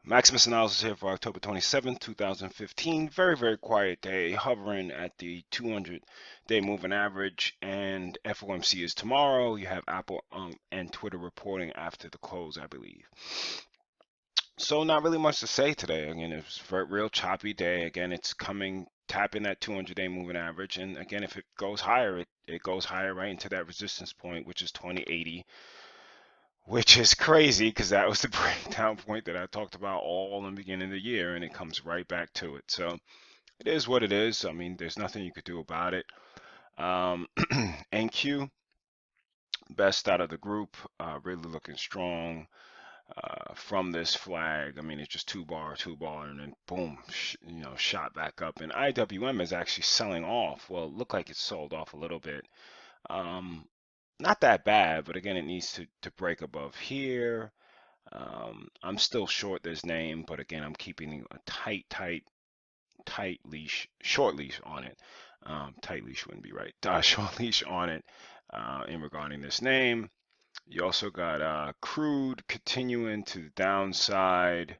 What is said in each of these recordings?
Maximus Analysis here for October 27th, 2015. Very, very quiet day, hovering at the 200-day moving average, and FOMC is tomorrow. You have Apple and Twitter reporting after the close, I believe. So not really much to say today. Again, it's a real choppy day. Again, it's tapping that 200-day moving average, and again, if it goes higher, it goes higher right into that resistance point, which is 2080. Which is crazy because that was the breakdown point that I talked about all in the beginning of the year, and it comes right back to it. So it is what it is. I mean, there's nothing you could do about it. NQ, best out of the group, really looking strong from this flag. I mean, it's just two bar, and then boom, shot back up. And IWM is actually selling off. Well, it looked like it sold off a little bit. Not that bad, but again, it needs to break above here. I'm still short this name, but again, I'm keeping a tight leash, short leash on it. Tight leash wouldn't be right. Short leash on it in regarding this name. You also got crude continuing to the downside.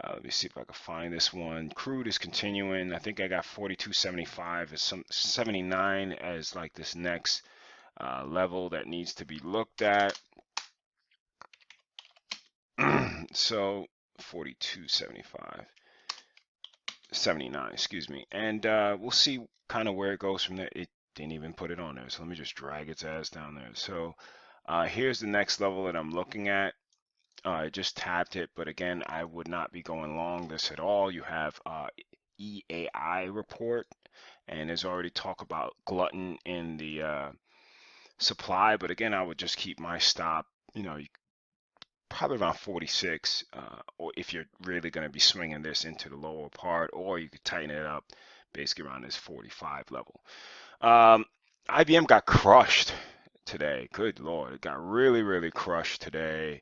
Let me see if I can find this one. Crude is continuing. I think I got 42.75 as 79 as like this next level that needs to be looked at. So 42.75, 79, excuse me, and we'll see kind of where it goes from there. It didn't even put it on there, so let me just drag its ass down there. So here's the next level that I'm looking at. I just tapped it, but again, I would not be going long this at all. You have EAI report, and there's already talk about glutton in the supply, but again, I would just keep my stop, probably around 46, or if you're really going to be swinging this into the lower part, or you could tighten it up basically around this 45 level. IBM got crushed today. Good Lord, it got really crushed today.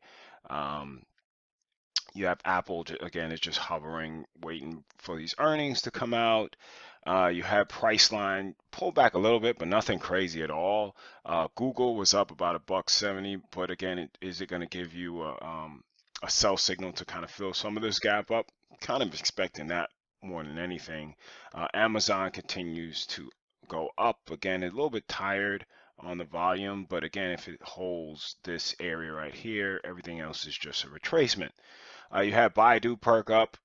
You have Apple, again, it's just hovering, waiting for these earnings to come out. You have Priceline pull back a little bit, but nothing crazy at all. Google was up about $1.70, but again, is it going to give you a sell signal to kind of fill some of this gap up? Kind of expecting that more than anything. Amazon continues to go up. Again, a little bit tired on the volume, but again, if it holds this area right here, everything else is just a retracement. You have Baidu perk up.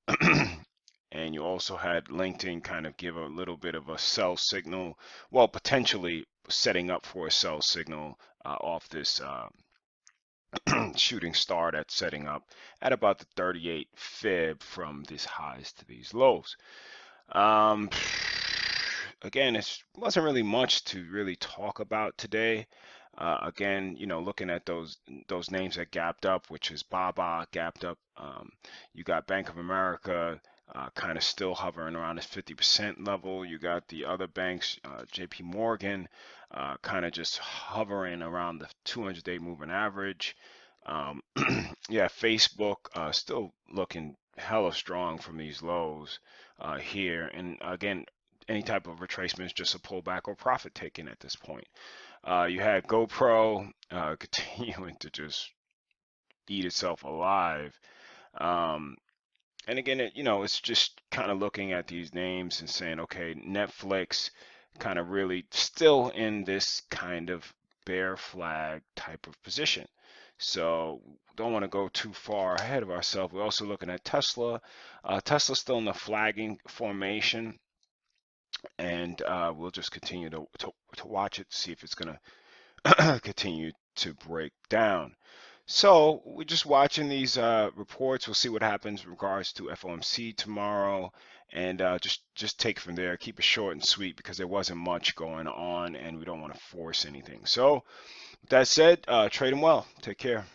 And you also had LinkedIn kind of give a little bit of a sell signal, well, potentially setting up for a sell signal off this shooting star that's setting up at about the 38 fib from these highs to these lows. Again, it wasn't really much to really talk about today. Again, looking at those names that gapped up, which is Baba gapped up. You got Bank of America kind of still hovering around this 50% level. You got the other banks, JP Morgan, kind of just hovering around the 200-day moving average. Yeah, Facebook still looking hella strong from these lows here. And again, any type of retracement is just a pullback or profit taking at this point. You had GoPro continuing to just eat itself alive. And again, it's just kind of looking at these names and saying, okay, Netflix kind of really still in this kind of bear flag type of position. So don't want to go too far ahead of ourselves. We're also looking at Tesla. Tesla's still in the flagging formation, and we'll just continue to watch it, see if it's going to continue to break down. So we're just watching these reports. We'll see what happens in regards to FOMC tomorrow, and just take it from there. Keep it short and sweet because there wasn't much going on, and we don't want to force anything. So with that said, trade them well. Take care.